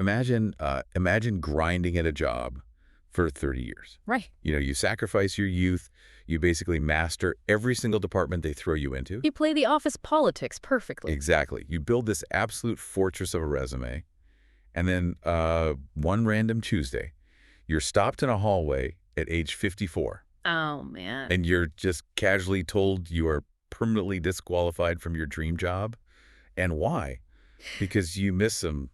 Imagine grinding at a job for 30 years. Right. You sacrifice your youth. You basically master every single department they throw you into. You play the office politics perfectly. Exactly. You build this absolute fortress of a resume. And then one random Tuesday, you're stopped in a hallway at age 54. Oh, man. And you're just casually told you are permanently disqualified from your dream job. And why? Because you missed some,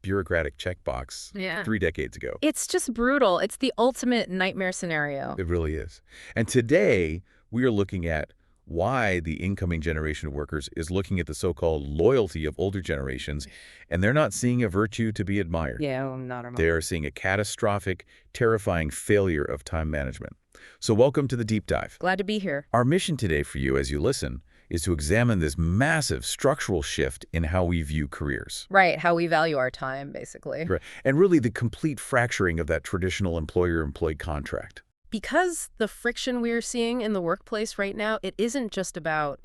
bureaucratic checkbox 3 decades ago. It's just brutal. It's the ultimate nightmare scenario. It really is. And today, we are looking at why the incoming generation of workers is looking at the so-called loyalty of older generations, and they're not seeing a virtue to be admired. Yeah, not at all. They are seeing a catastrophic, terrifying failure of time management. So welcome to the Deep Dive. Glad to be here. Our mission today for you as you listen is to examine this massive structural shift in how we view careers. Right, how we value our time, basically. Right. And really the complete fracturing of that traditional employer-employee contract. Because the friction we're seeing in the workplace right now, it isn't just about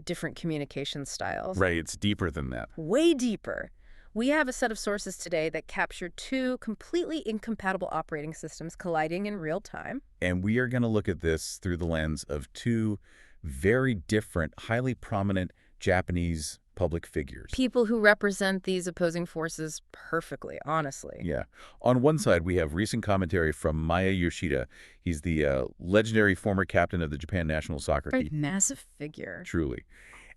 different communication styles. Right, it's deeper than that. Way deeper. We have a set of sources today that capture two completely incompatible operating systems colliding in real time. And we are going to look at this through the lens of two very different, highly prominent Japanese public figures. People who represent these opposing forces perfectly, honestly. Yeah. On one side, we have recent commentary from Maya Yoshida. He's the legendary former captain of the Japan national soccer team. Massive figure. Truly.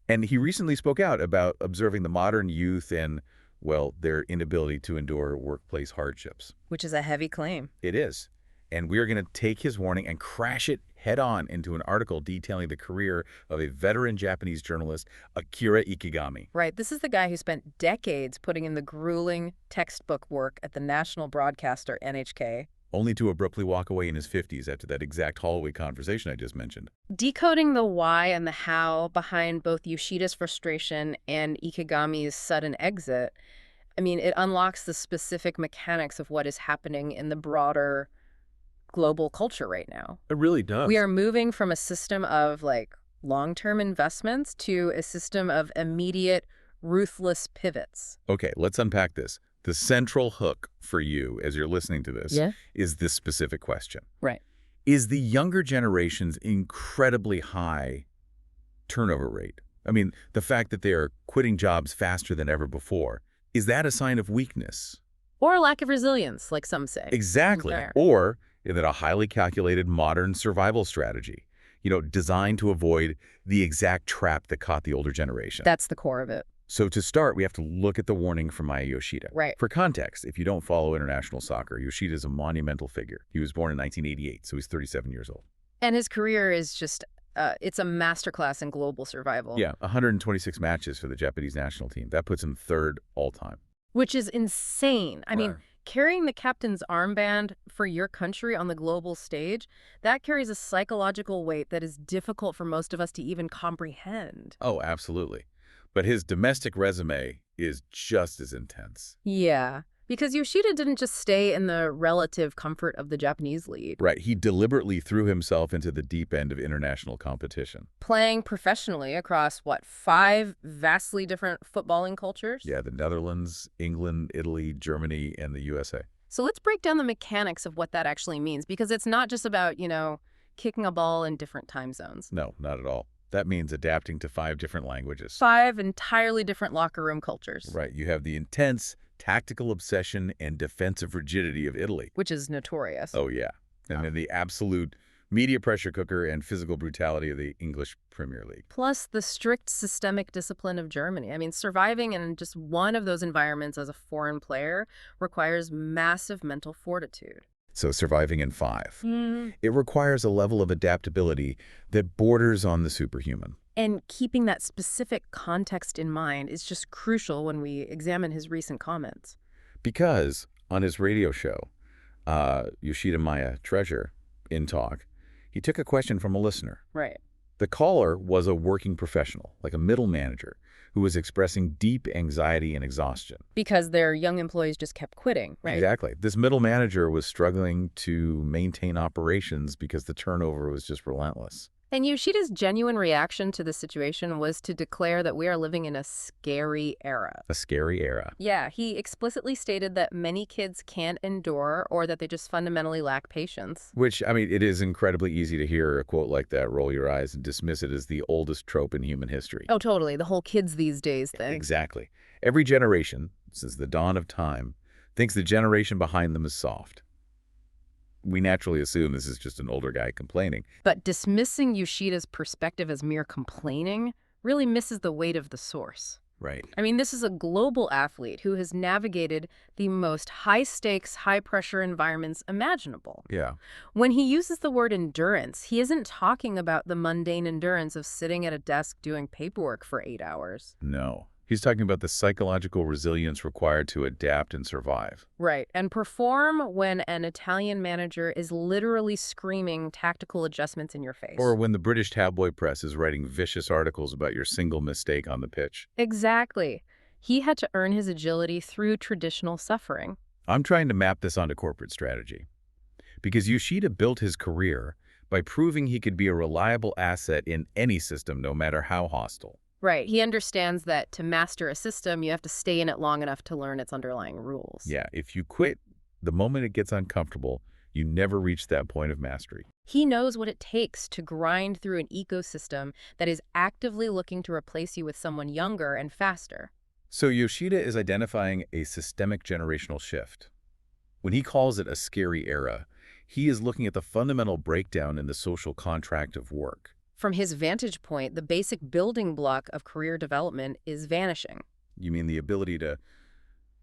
And he recently spoke out about observing the modern youth and, well, their inability to endure workplace hardships. Which is a heavy claim. It is. And we are going to take his warning and crash it head-on into an article detailing the career of a veteran Japanese journalist, Akira Ikegami. Right. This is the guy who spent decades putting in the grueling textbook work at the national broadcaster NHK. Only to abruptly walk away in his 50s after that exact hallway conversation I just mentioned. Decoding the why and the how behind both Yoshida's frustration and Ikegami's sudden exit, it unlocks the specific mechanics of what is happening in the broader global culture right now. It really does. We are moving from a system of long-term investments to a system of immediate, ruthless pivots. Okay, let's unpack this. The central hook for you as you're listening to this is this specific question. Right. Is the younger generation's incredibly high turnover rate, the fact that they are quitting jobs faster than ever before, is that a sign of weakness? Or a lack of resilience, like some say. Exactly. Fair. Or is it a highly calculated modern survival strategy, designed to avoid the exact trap that caught the older generation? That's the core of it. So to start, we have to look at the warning from Maya Yoshida. Right. For context, if you don't follow international soccer, Yoshida is a monumental figure. He was born in 1988, so he's 37 years old. And his career is just, it's a masterclass in global survival. Yeah, 126 matches for the Japanese national team. That puts him third all time. Which is insane. Carrying the captain's armband for your country on the global stage, that carries a psychological weight that is difficult for most of us to even comprehend. Oh, absolutely. But his domestic resume is just as intense. Yeah, because Yoshida didn't just stay in the relative comfort of the Japanese league. Right. He deliberately threw himself into the deep end of international competition. Playing professionally across, 5 vastly different footballing cultures? Yeah, the Netherlands, England, Italy, Germany, and the USA. So let's break down the mechanics of what that actually means, because it's not just about, kicking a ball in different time zones. No, not at all. That means adapting to 5 different languages. 5 entirely different locker room cultures. Right. You have the intense tactical obsession and defensive rigidity of Italy. Which is notorious. Oh, yeah. And then the absolute media pressure cooker and physical brutality of the English Premier League. Plus the strict systemic discipline of Germany. Surviving in just one of those environments as a foreign player requires massive mental fortitude. So surviving in 5. It requires a level of adaptability that borders on the superhuman. And keeping that specific context in mind is just crucial when we examine his recent comments. Because on his radio show, Yoshida Maya Treasure, in Talk, he took a question from a listener. Right. The caller was a working professional, like a middle manager, who was expressing deep anxiety and exhaustion. Because their young employees just kept quitting, right? Exactly. This middle manager was struggling to maintain operations because the turnover was just relentless. And Yoshida's genuine reaction to the situation was to declare that we are living in a scary era. A scary era. Yeah, he explicitly stated that many kids can't endure or that they just fundamentally lack patience. Which, I mean, it is incredibly easy to hear a quote like that, roll your eyes, and dismiss it as the oldest trope in human history. Oh, totally. The whole kids these days thing. Exactly. Every generation, since the dawn of time, thinks the generation behind them is soft. We naturally assume this is just an older guy complaining. But dismissing Yoshida's perspective as mere complaining really misses the weight of the source. Right. I mean, this is a global athlete who has navigated the most high-stakes, high-pressure environments imaginable. Yeah. When he uses the word endurance, he isn't talking about the mundane endurance of sitting at a desk doing paperwork for 8 hours. No. He's talking about the psychological resilience required to adapt and survive. Right, and perform when an Italian manager is literally screaming tactical adjustments in your face. Or when the British tabloid press is writing vicious articles about your single mistake on the pitch. Exactly. He had to earn his agility through traditional suffering. I'm trying to map this onto corporate strategy. Because Yoshida built his career by proving he could be a reliable asset in any system, no matter how hostile. Right. He understands that to master a system, you have to stay in it long enough to learn its underlying rules. Yeah, if you quit the moment it gets uncomfortable, you never reach that point of mastery. He knows what it takes to grind through an ecosystem that is actively looking to replace you with someone younger and faster. So Yoshida is identifying a systemic generational shift. When he calls it a scary era, he is looking at the fundamental breakdown in the social contract of work. From his vantage point, the basic building block of career development is vanishing. You mean the ability to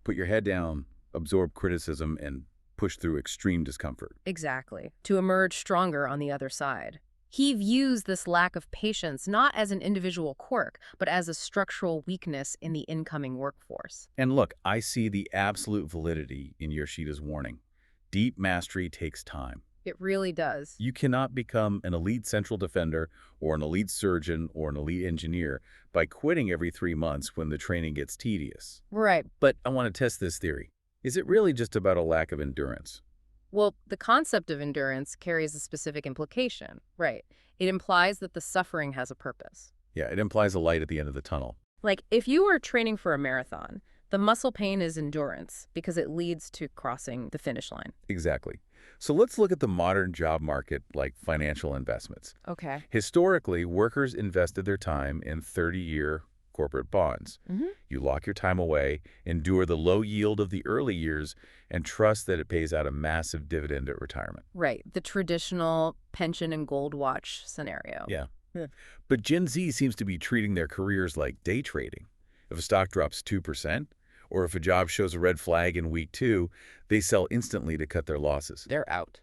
put your head down, absorb criticism, and push through extreme discomfort. Exactly. To emerge stronger on the other side. He views this lack of patience not as an individual quirk, but as a structural weakness in the incoming workforce. And look, I see the absolute validity in Yoshida's warning. Deep mastery takes time. It really does. You cannot become an elite central defender or an elite surgeon or an elite engineer by quitting every 3 months when the training gets tedious. Right. But I want to test this theory. Is it really just about a lack of endurance? Well, the concept of endurance carries a specific implication. Right. It implies that the suffering has a purpose. Yeah, it implies a light at the end of the tunnel. Like, if you are training for a marathon, the muscle pain is endurance because it leads to crossing the finish line. Exactly. So let's look at the modern job market like financial investments. Okay. Historically, workers invested their time in 30-year corporate bonds. Mm-hmm. You lock your time away, endure the low yield of the early years, and trust that it pays out a massive dividend at retirement. Right. The traditional pension and gold watch scenario. Yeah. But Gen Z seems to be treating their careers like day trading. If a stock drops 2%, or if a job shows a red flag in week 2, they sell instantly to cut their losses. They're out.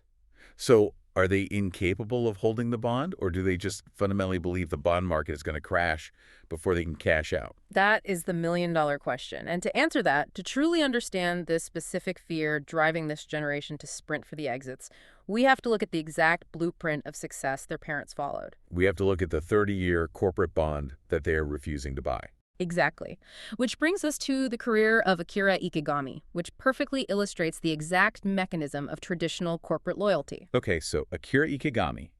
So are they incapable of holding the bond, or do they just fundamentally believe the bond market is going to crash before they can cash out? That is the million-dollar question. And to answer that, to truly understand this specific fear driving this generation to sprint for the exits, we have to look at the exact blueprint of success their parents followed. We have to look at the 30-year corporate bond that they are refusing to buy. Exactly. Which brings us to the career of Akira Ikegami, which perfectly illustrates the exact mechanism of traditional corporate loyalty. Okay, so Akira Ikegami,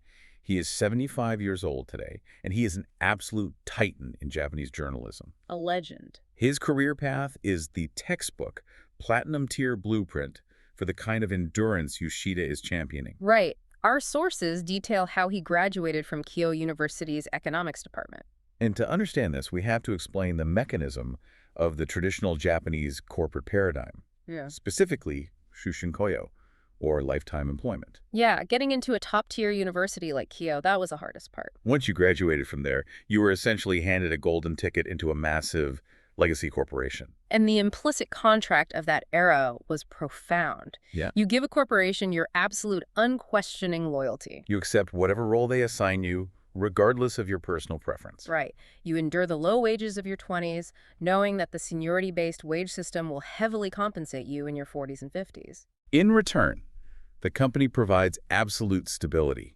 he is 75 years old today, and he is an absolute titan in Japanese journalism. A legend. His career path is the textbook, platinum-tier blueprint for the kind of endurance Yoshida is championing. Right. Our sources detail how he graduated from Keio University's economics department. And to understand this, we have to explain the mechanism of the traditional Japanese corporate paradigm, specifically shushinkoyo, or lifetime employment. Yeah, getting into a top-tier university like Keio, that was the hardest part. Once you graduated from there, you were essentially handed a golden ticket into a massive legacy corporation. And the implicit contract of that era was profound. Yeah. You give a corporation your absolute unquestioning loyalty. You accept whatever role they assign you, regardless of your personal preference. Right. You endure the low wages of your 20s, knowing that the seniority-based wage system will heavily compensate you in your 40s and 50s. In return, the company provides absolute stability.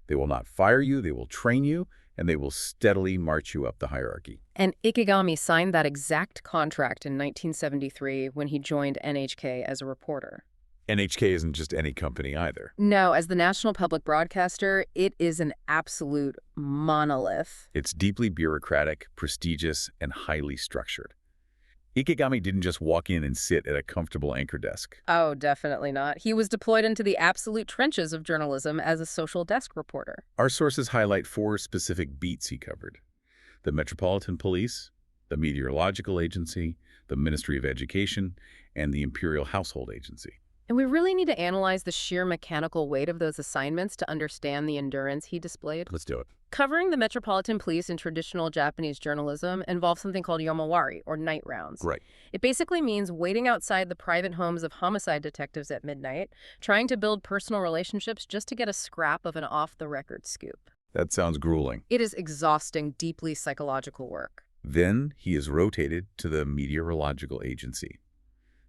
They will not fire you, they will train you, and they will steadily march you up the hierarchy. And Ikegami signed that exact contract in 1973 when he joined NHK as a reporter. NHK isn't just any company either. No, as the national public broadcaster, it is an absolute monolith. It's deeply bureaucratic, prestigious, and highly structured. Ikegami didn't just walk in and sit at a comfortable anchor desk. Oh, definitely not. He was deployed into the absolute trenches of journalism as a social desk reporter. Our sources highlight 4 specific beats he covered: the Metropolitan Police, the Meteorological Agency, the Ministry of Education, and the Imperial Household Agency. And we really need to analyze the sheer mechanical weight of those assignments to understand the endurance he displayed. Let's do it. Covering the Metropolitan Police in traditional Japanese journalism involves something called yomawari, or night rounds. Right. It basically means waiting outside the private homes of homicide detectives at midnight, trying to build personal relationships just to get a scrap of an off-the-record scoop. That sounds grueling. It is exhausting, deeply psychological work. Then he is rotated to the Meteorological Agency.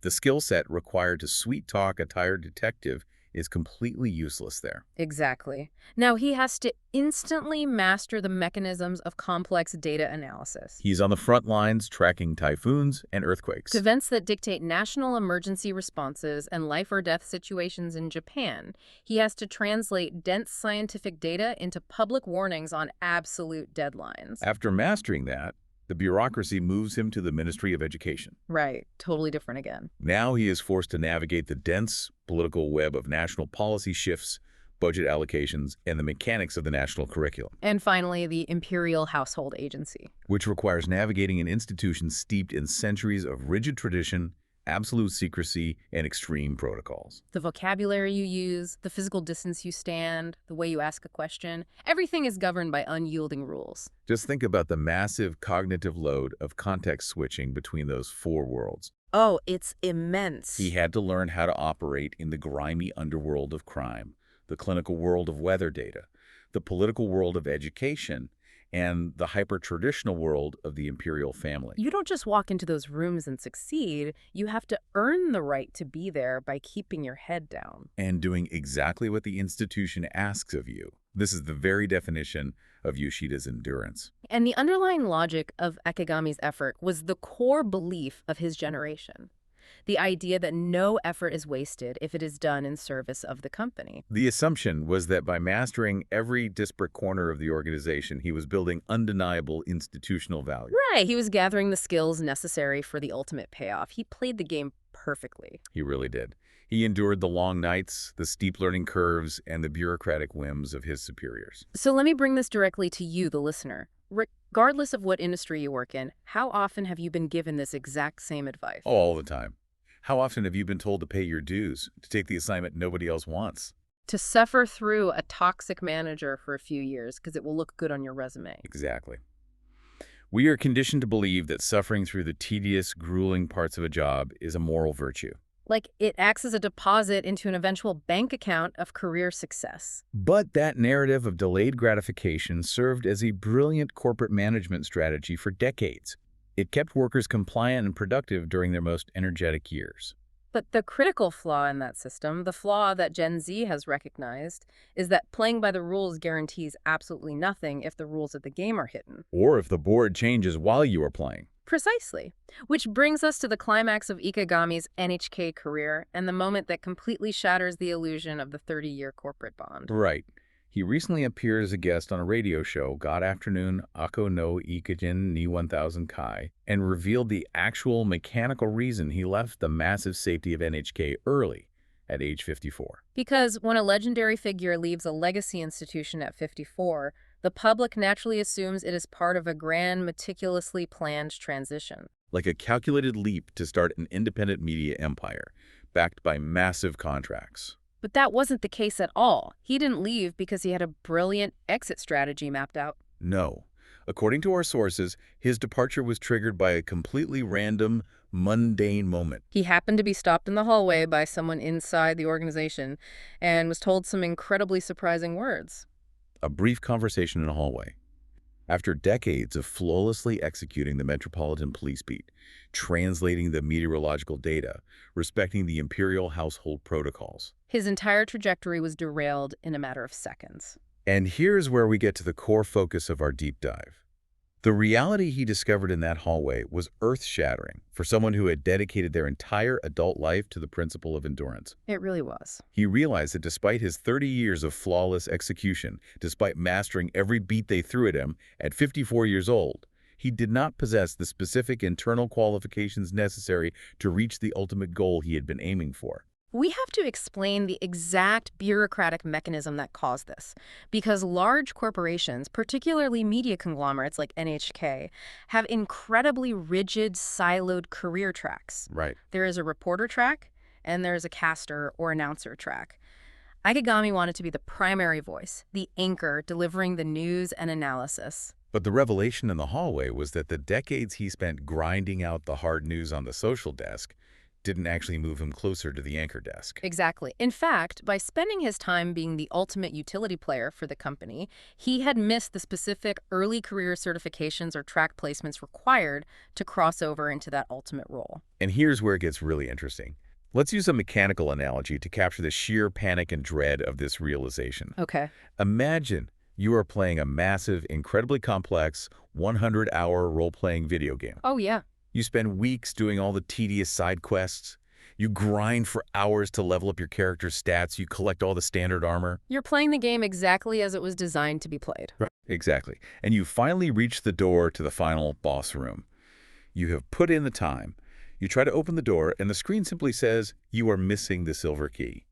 The skill set required to sweet-talk a tired detective is completely useless there. Exactly. Now he has to instantly master the mechanisms of complex data analysis. He's on the front lines tracking typhoons and earthquakes. Events that dictate national emergency responses and life-or-death situations in Japan. He has to translate dense scientific data into public warnings on absolute deadlines. After mastering that, the bureaucracy moves him to the Ministry of Education. Right. Totally different again. Now he is forced to navigate the dense political web of national policy shifts, budget allocations, and the mechanics of the national curriculum. And finally, the Imperial Household Agency, which requires navigating an institution steeped in centuries of rigid tradition, absolute secrecy, and extreme protocols. The vocabulary you use, the physical distance you stand, the way you ask a question, everything is governed by unyielding rules. Just think about the massive cognitive load of context switching between those 4 worlds. Oh, it's immense. He had to learn how to operate in the grimy underworld of crime, the clinical world of weather data, the political world of education, and the hyper-traditional world of the imperial family. You don't just walk into those rooms and succeed. You have to earn the right to be there by keeping your head down. And doing exactly what the institution asks of you. This is the very definition of Yoshida's endurance. And the underlying logic of Ikegami's effort was the core belief of his generation. The idea that no effort is wasted if it is done in service of the company. The assumption was that by mastering every disparate corner of the organization, he was building undeniable institutional value. Right, he was gathering the skills necessary for the ultimate payoff. He played the game perfectly. He really did. He endured the long nights, the steep learning curves, and the bureaucratic whims of his superiors. So let me bring this directly to you, the listener. Regardless of what industry you work in, how often have you been given this exact same advice? Oh, all the time. How often have you been told to pay your dues, to take the assignment nobody else wants? To suffer through a toxic manager for a few years because it will look good on your resume. Exactly. We are conditioned to believe that suffering through the tedious, grueling parts of a job is a moral virtue. Like it acts as a deposit into an eventual bank account of career success. But that narrative of delayed gratification served as a brilliant corporate management strategy for decades. It kept workers compliant and productive during their most energetic years. But the critical flaw in that system, the flaw that Gen Z has recognized, is that playing by the rules guarantees absolutely nothing if the rules of the game are hidden. Or if the board changes while you are playing. Precisely. Which brings us to the climax of Ikegami's NHK career and the moment that completely shatters the illusion of the 30-year corporate bond. Right. He recently appeared as a guest on a radio show, God Afternoon Ako no Ikejin ni 1000 Kai, and revealed the actual mechanical reason he left the massive safety of NHK early, at age 54. Because when a legendary figure leaves a legacy institution at 54, the public naturally assumes it is part of a grand, meticulously planned transition. Like a calculated leap to start an independent media empire, backed by massive contracts. But that wasn't the case at all. He didn't leave because he had a brilliant exit strategy mapped out. No. According to our sources, his departure was triggered by a completely random, mundane moment. He happened to be stopped in the hallway by someone inside the organization and was told some incredibly surprising words. A brief conversation in a hallway. After decades of flawlessly executing the Metropolitan Police beat, translating the meteorological data, respecting the imperial household protocols, his entire trajectory was derailed in a matter of seconds. And here's where we get to the core focus of our deep dive. The reality he discovered in that hallway was earth-shattering for someone who had dedicated their entire adult life to the principle of endurance. It really was. He realized that despite his 30 years of flawless execution, despite mastering every beat they threw at him at 54 years old, he did not possess the specific internal qualifications necessary to reach the ultimate goal he had been aiming for. We have to explain the exact bureaucratic mechanism that caused this, because large corporations, particularly media conglomerates like NHK, have incredibly rigid, siloed career tracks. Right. There is a reporter track, and there is a caster or announcer track. Ikegami wanted to be the primary voice, the anchor delivering the news and analysis. But the revelation in the hallway was that the decades he spent grinding out the hard news on the social desk didn't actually move him closer to the anchor desk. Exactly. In fact, by spending his time being the ultimate utility player for the company, he had missed the specific early career certifications or track placements required to cross over into that ultimate role. And here's where it gets really interesting. Let's use a mechanical analogy to capture the sheer panic and dread of this realization. Okay. Imagine you are playing a massive, incredibly complex, 100-hour role-playing video game. Oh, yeah. You spend weeks doing all the tedious side quests. You grind for hours to level up your character's stats. You collect all the standard armor. You're playing the game exactly as it was designed to be played. Right. Exactly. And you finally reach the door to the final boss room. You have put in the time. You try to open the door, and the screen simply says, you are missing the silver key.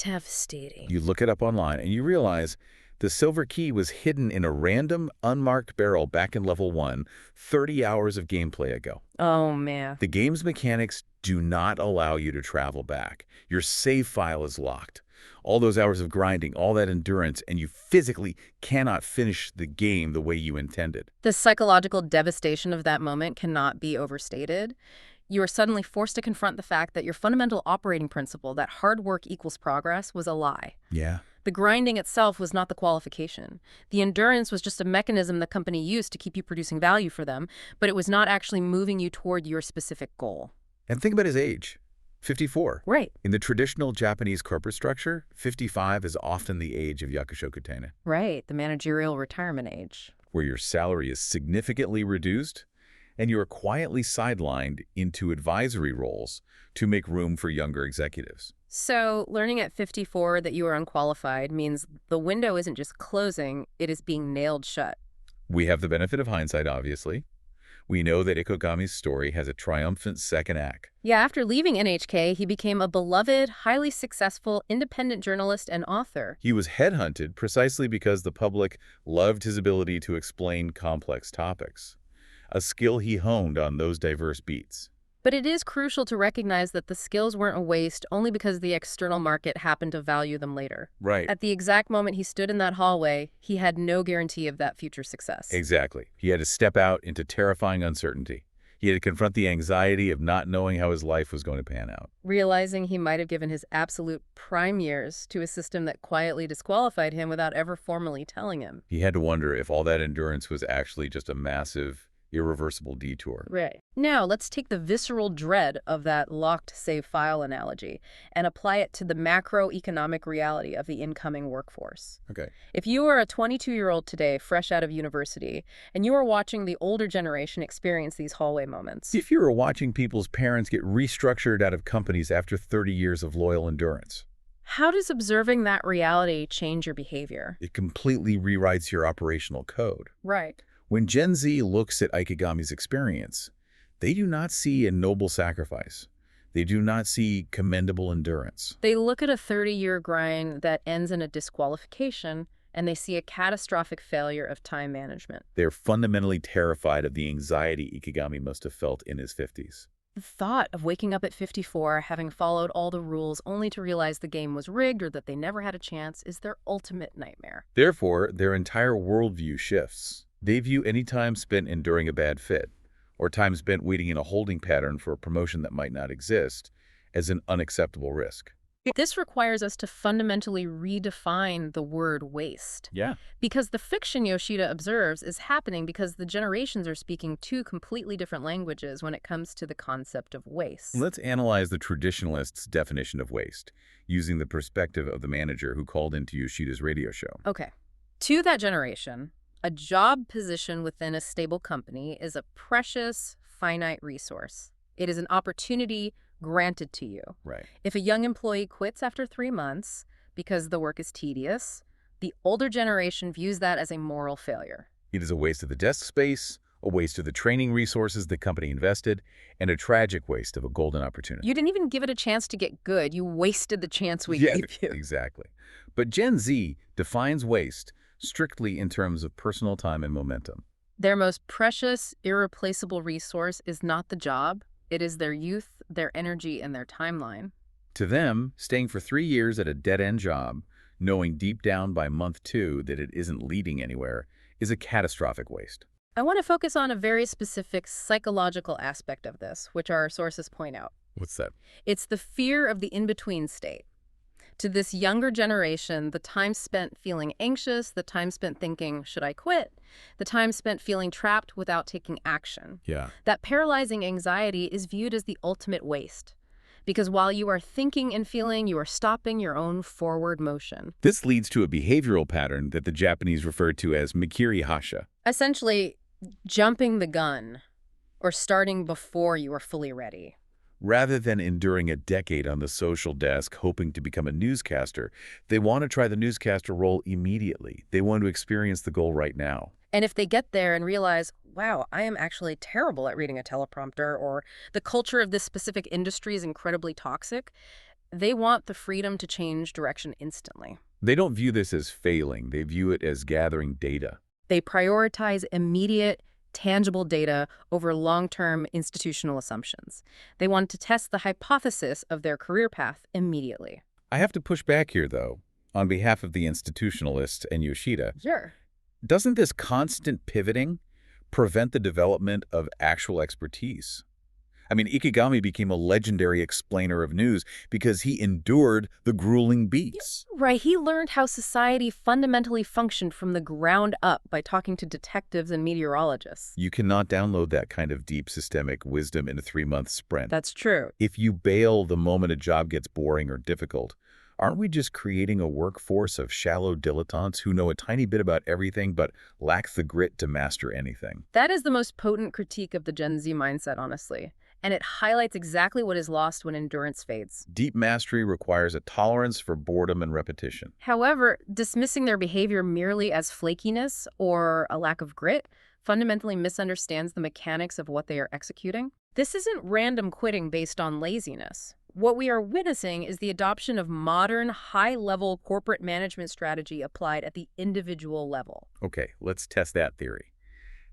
Devastating. You look it up online, and you realize the silver key was hidden in a random, unmarked barrel back in level 1, 30 hours of gameplay ago. Oh, man. The game's mechanics do not allow you to travel back. Your save file is locked. All those hours of grinding, all that endurance, and you physically cannot finish the game the way you intended. The psychological devastation of that moment cannot be overstated. You are suddenly forced to confront the fact that your fundamental operating principle, that hard work equals progress, was a lie. Yeah. The grinding itself was not the qualification. The endurance was just a mechanism the company used to keep you producing value for them, but it was not actually moving you toward your specific goal. And think about his age. 54. Right. In the traditional Japanese corporate structure, 55 is often the age of yakushokutene, Right, the managerial retirement age. where your salary is significantly reduced and you are quietly sidelined into advisory roles to make room for younger executives. So, learning at 54 that you are unqualified means the window isn't just closing, it is being nailed shut. We have the benefit of hindsight, obviously. We know that Ikegami's story has a triumphant second act. Yeah, after leaving NHK, he became a beloved, highly successful, independent journalist and author. He was headhunted precisely because the public loved his ability to explain complex topics, a skill he honed on those diverse beats. But it is crucial to recognize that the skills weren't a waste only because the external market happened to value them later. Right. At the exact moment he stood in that hallway, he had no guarantee of that future success. Exactly. He had to step out into terrifying uncertainty. He had to confront the anxiety of not knowing how his life was going to pan out. Realizing he might have given his absolute prime years to a system that quietly disqualified him without ever formally telling him. He had to wonder if all that endurance was actually just a massive, irreversible detour. Right. Now, let's take the visceral dread of that locked save file analogy and apply it to the macroeconomic reality of the incoming workforce. Okay. If you are a 22-year-old today, fresh out of university, and you are watching the older generation experience these hallway moments. If you were watching people's parents get restructured out of companies after 30 years of loyal endurance, How does observing that reality change your behavior? it completely rewrites your operational code. Right. When Gen Z looks at Ikegami's experience, they do not see a noble sacrifice. They do not see commendable endurance. They look at a 30-year grind that ends in a disqualification, and they see a catastrophic failure of time management. They're fundamentally terrified of the anxiety Ikegami must have felt in his 50s. The thought of waking up at 54, having followed all the rules, only to realize the game was rigged or that they never had a chance, is their ultimate nightmare. Therefore, their entire worldview shifts. They view any time spent enduring a bad fit, or time spent waiting in a holding pattern for a promotion that might not exist, as an unacceptable risk. This requires us to fundamentally redefine the word waste. Yeah. Because the fiction Yoshida observes is happening because the generations are speaking two completely different languages when it comes to the concept of waste. Let's analyze the traditionalists' definition of waste, using the perspective of the manager who called into Yoshida's radio show. Okay. To that generation, A job position within a stable company is a precious, finite resource. It is an opportunity granted to you. Right. If a young employee quits after 3 months because the work is tedious, the older generation views that as a moral failure. It is a waste of the desk space, a waste of the training resources the company invested, and a tragic waste of a golden opportunity. You didn't even give it a chance to get good. You wasted the chance we Yeah, gave you. exactly. But Gen Z defines waste strictly in terms of personal time and momentum. Their most precious, irreplaceable resource is not the job. It is their youth, their energy, and their timeline. To them, staying for 3 years at a dead-end job, knowing deep down by month 2 that it isn't leading anywhere, is a catastrophic waste. I want to focus on a very specific psychological aspect of this, which our sources point out. What's that? It's the fear of the in-between state. To this younger generation, the time spent feeling anxious, the time spent thinking, should I quit? The time spent feeling trapped without taking action. Yeah. That paralyzing anxiety is viewed as the ultimate waste. Because while you are thinking and feeling, you are stopping your own forward motion. This leads to a behavioral pattern that the Japanese refer to as mikiri hasha. Essentially, jumping the gun or starting before you are fully ready. Rather than enduring a decade on the social desk hoping to become a newscaster, they want to try the newscaster role immediately. They want to experience the goal right now. And if they get there and realize, wow, I am actually terrible at reading a teleprompter, or the culture of this specific industry is incredibly toxic, they want the freedom to change direction instantly. They don't view this as failing. They view it as gathering data. They prioritize immediate, tangible data over long-term institutional assumptions. They want to test the hypothesis of their career path immediately. I have to push back here, though, on behalf of the institutionalists and Yoshida. Sure. Doesn't this constant pivoting prevent the development of actual expertise? I mean, Ikigami became a legendary explainer of news because he endured the grueling beats. Right. He learned how society fundamentally functioned from the ground up by talking to detectives and meteorologists. You cannot download that kind of deep systemic wisdom in a 3-month sprint. That's true. If you bail the moment a job gets boring or difficult, aren't we just creating a workforce of shallow dilettantes who know a tiny bit about everything but lack the grit to master anything? That is the most potent critique of the Gen Z mindset, honestly. And it highlights exactly what is lost when endurance fades. Deep mastery requires a tolerance for boredom and repetition. However, dismissing their behavior merely as flakiness or a lack of grit fundamentally misunderstands the mechanics of what they are executing. This isn't random quitting based on laziness. What we are witnessing is the adoption of modern, high-level corporate management strategy applied at the individual level. Okay, let's test that theory.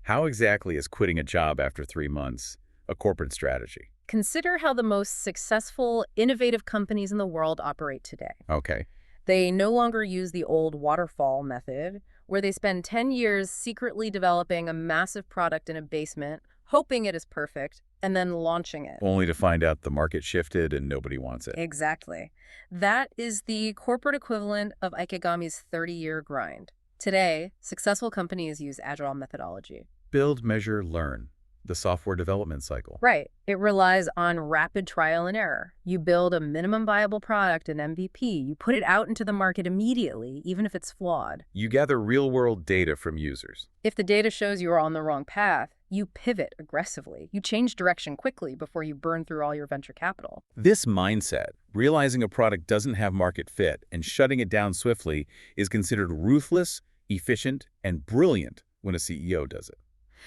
How exactly is quitting a job after 3 months a corporate strategy? Consider how the most successful, innovative companies in the world operate today. Okay. They no longer use the old waterfall method, where they spend 10 years secretly developing a massive product in a basement, hoping it is perfect, and then launching it. Only to find out the market shifted and nobody wants it. Exactly. That is the corporate equivalent of Ikegami's 30-year grind. Today, successful companies use agile methodology. Build, measure, learn. The software development cycle. Right. It relies on rapid trial and error. You build a minimum viable product, an MVP. You put it out into the market immediately, even if it's flawed. You gather real-world data from users. If the data shows you are on the wrong path, you pivot aggressively. You change direction quickly before you burn through all your venture capital. This mindset, realizing a product doesn't have market fit and shutting it down swiftly, is considered ruthless, efficient, and brilliant when a CEO does it.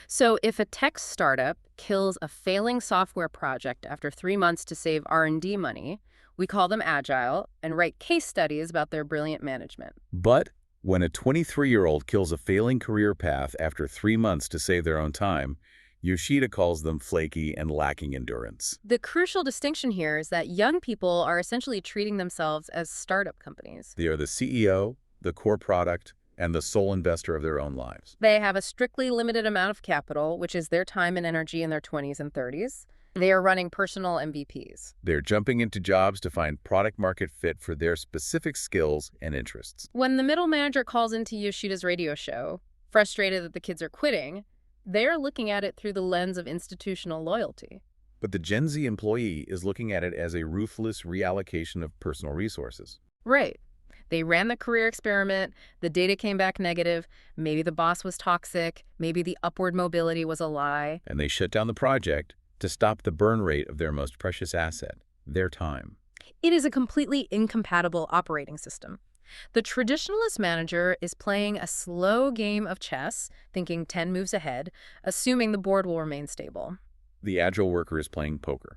So if a tech startup kills a failing software project after 3 months to save R&D money, we call them agile and write case studies about their brilliant management. But when a 23-year-old kills a failing career path after 3 months to save their own time, Yoshida calls them flaky and lacking endurance. The crucial distinction here is that young people are essentially treating themselves as startup companies. They are the CEO, the core product, and the sole investor of their own lives. They have a strictly limited amount of capital, which is their time and energy in their 20s and 30s. They are running personal MVPs. They're jumping into jobs to find product market fit for their specific skills and interests. When the middle manager calls into Yoshida's radio show, frustrated that the kids are quitting, they're looking at it through the lens of institutional loyalty. But the Gen Z employee is looking at it as a ruthless reallocation of personal resources. Right. They ran the career experiment, the data came back negative, maybe the boss was toxic, maybe the upward mobility was a lie. And they shut down the project to stop the burn rate of their most precious asset, their time. It is a completely incompatible operating system. The traditionalist manager is playing a slow game of chess, thinking 10 moves ahead, assuming the board will remain stable. The agile worker is playing poker,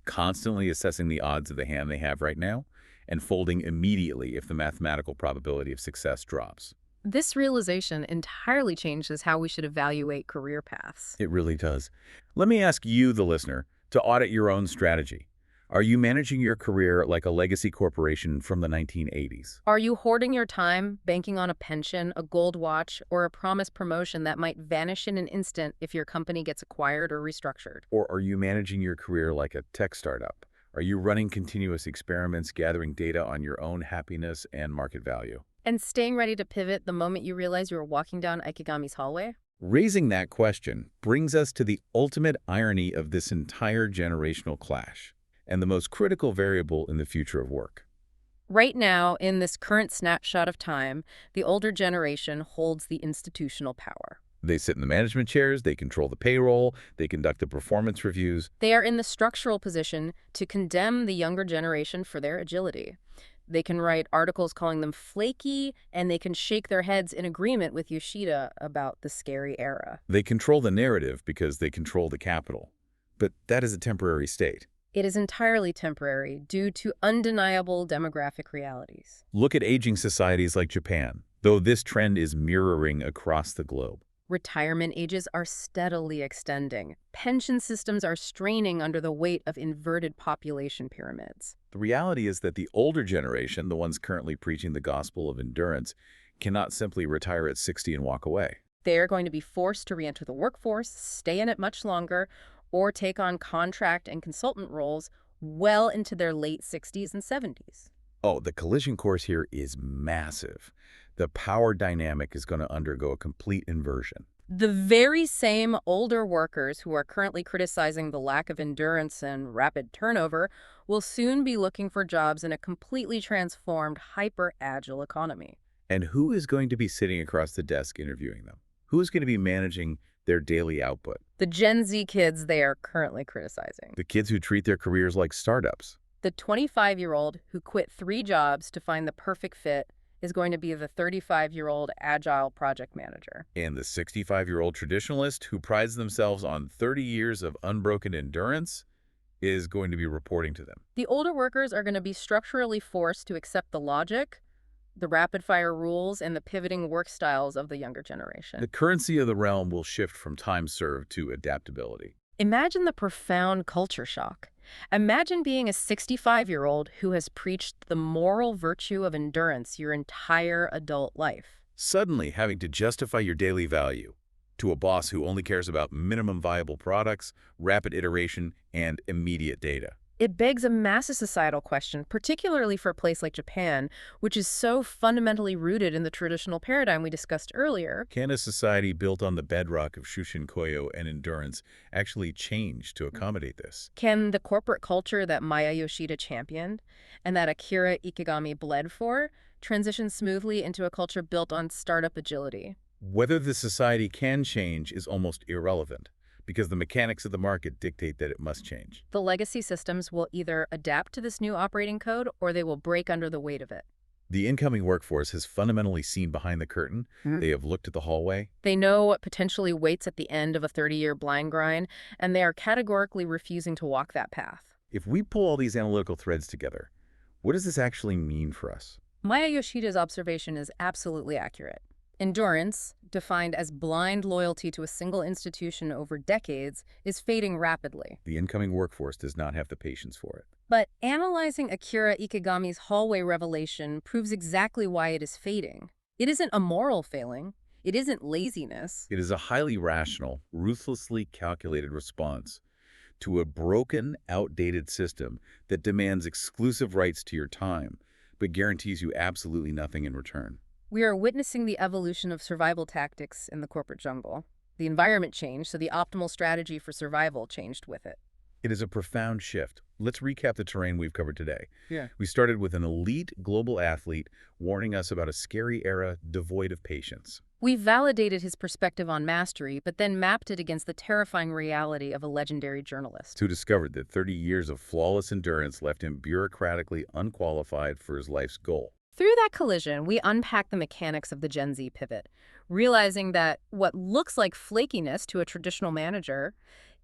constantly assessing the odds of the hand they have right now and folding immediately if the mathematical probability of success drops. This realization entirely changes how we should evaluate career paths. It really does. Let me ask you, the listener, to audit your own strategy. Are you managing your career like a legacy corporation from the 1980s? Are you hoarding your time, banking on a pension, a gold watch, or a promised promotion that might vanish in an instant if your company gets acquired or restructured? Or are you managing your career like a tech startup? Are you running continuous experiments, gathering data on your own happiness and market value? And staying ready to pivot the moment you realize you are walking down Ikigami's hallway? Raising that question brings us to the ultimate irony of this entire generational clash and the most critical variable in the future of work. Right now, in this current snapshot of time, the older generation holds the institutional power. They sit in the management chairs, they control the payroll, they conduct the performance reviews. They are in the structural position to condemn the younger generation for their agility. They can write articles calling them flaky, and they can shake their heads in agreement with Yoshida about the scary era. They control the narrative because they control the capital. But that is a temporary state. It is entirely temporary due to undeniable demographic realities. Look at aging societies like Japan, though this trend is mirroring across the globe. Retirement ages are steadily extending. Pension systems are straining under the weight of inverted population pyramids. The reality is that the older generation, the ones currently preaching the gospel of endurance, cannot simply retire at 60 and walk away. They are going to be forced to re-enter the workforce, stay in it much longer, or take on contract and consultant roles well into their late 60s and 70s. Oh, the collision course here is massive. The power dynamic is going to undergo a complete inversion. The very same older workers who are currently criticizing the lack of endurance and rapid turnover will soon be looking for jobs in a completely transformed, hyper-agile economy. And who is going to be sitting across the desk interviewing them? Who is going to be managing their daily output? The Gen Z kids they are currently criticizing. The kids who treat their careers like startups. The 25-year-old who quit 3 jobs to find the perfect fit is going to be the 35-year-old agile project manager. And the 65-year-old traditionalist who prides themselves on 30 years of unbroken endurance is going to be reporting to them. The older workers are going to be structurally forced to accept the logic, the rapid-fire rules, and the pivoting work styles of the younger generation. The currency of the realm will shift from time served to adaptability. Imagine the profound culture shock. Imagine being a 65-year-old who has preached the moral virtue of endurance your entire adult life. Suddenly having to justify your daily value to a boss who only cares about minimum viable products, rapid iteration, and immediate data. It begs a massive societal question, particularly for a place like Japan, which is so fundamentally rooted in the traditional paradigm we discussed earlier. Can a society built on the bedrock of Shushin Koyo and endurance actually change to accommodate this? Can the corporate culture that Maya Yoshida championed and that Akira Ikigami bled for transition smoothly into a culture built on startup agility? Whether the society can change is almost irrelevant, because the mechanics of the market dictate that it must change. The legacy systems will either adapt to this new operating code or they will break under the weight of it. The incoming workforce has fundamentally seen behind the curtain. They have looked at the hallway. They know what potentially waits at the end of a 30-year blind grind, and they are categorically refusing to walk that path. If we pull all these analytical threads together, what does this actually mean for us? Maya Yoshida's observation is absolutely accurate. Endurance, defined as blind loyalty to a single institution over decades, is fading rapidly. The incoming workforce does not have the patience for it. But analyzing Akira Ikigami's hallway revelation proves exactly why it is fading. It isn't a moral failing. It isn't laziness. It is a highly rational, ruthlessly calculated response to a broken, outdated system that demands exclusive rights to your time, but guarantees you absolutely nothing in return. We are witnessing the evolution of survival tactics in the corporate jungle. The environment changed, so the optimal strategy for survival changed with it. It is a profound shift. Let's recap the terrain we've covered today. Yeah. We started with an elite global athlete warning us about a scary era devoid of patience. We validated his perspective on mastery, but then mapped it against the terrifying reality of a legendary journalist. Who discovered that 30 years of flawless endurance left him bureaucratically unqualified for his life's goal. Through that collision, we unpack the mechanics of the Gen Z pivot, realizing that what looks like flakiness to a traditional manager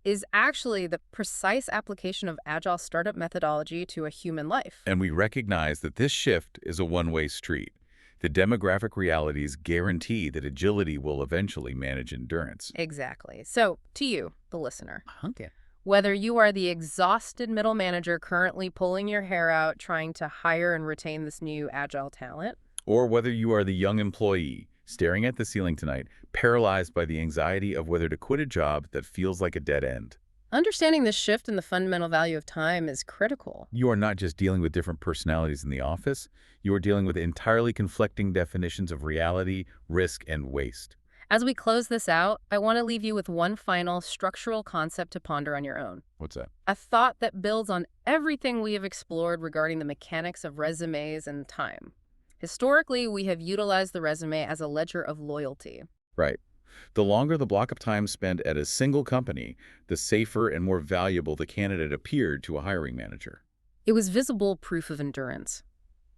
is actually the precise application of agile startup methodology to a human life. And we recognize that this shift is a one-way street. The demographic realities guarantee that agility will eventually manage endurance. Exactly. So, to you, the listener, Okay. whether you are the exhausted middle manager currently pulling your hair out trying to hire and retain this new agile talent, Or whether you are the young employee staring at the ceiling tonight, paralyzed by the anxiety of whether to quit a job that feels like a dead end. understanding this shift in the fundamental value of time is critical. You are not just dealing with different personalities in the office, you are dealing with entirely conflicting definitions of reality, risk, and waste. As we close this out, I want to leave you with one final structural concept to ponder on your own. What's that? A thought that builds on everything we have explored regarding the mechanics of resumes and time. Historically, we have utilized the resume as a ledger of loyalty. Right. The longer the block of time spent at a single company, the safer and more valuable the candidate appeared to a hiring manager. It was visible proof of endurance.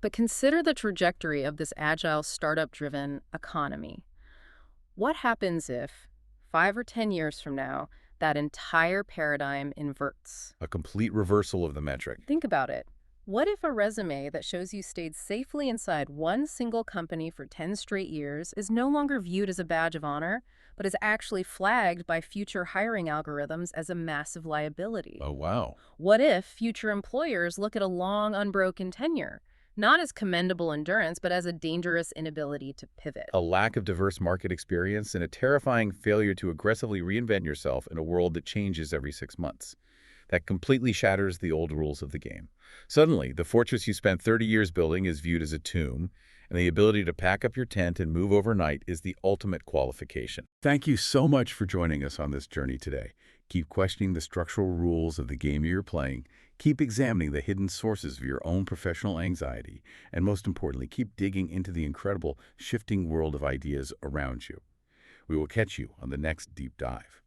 But consider the trajectory of this agile, startup-driven economy. What happens if, 5 or 10 years from now, that entire paradigm inverts? A complete reversal of the metric. Think about it. What if a resume that shows you stayed safely inside one single company for 10 straight years is no longer viewed as a badge of honor, but is actually flagged by future hiring algorithms as a massive liability? Oh, wow. What if future employers look at a long, unbroken tenure, not as commendable endurance, but as a dangerous inability to pivot? A lack of diverse market experience and a terrifying failure to aggressively reinvent yourself in a world that changes every 6 months. That completely shatters the old rules of the game. Suddenly, the fortress you spent 30 years building is viewed as a tomb, and the ability to pack up your tent and move overnight is the ultimate qualification. Thank you so much for joining us on this journey today. Keep questioning the structural rules of the game you're playing, keep examining the hidden sources of your own professional anxiety, and most importantly, keep digging into the incredible, shifting world of ideas around you. We will catch you on the next deep dive.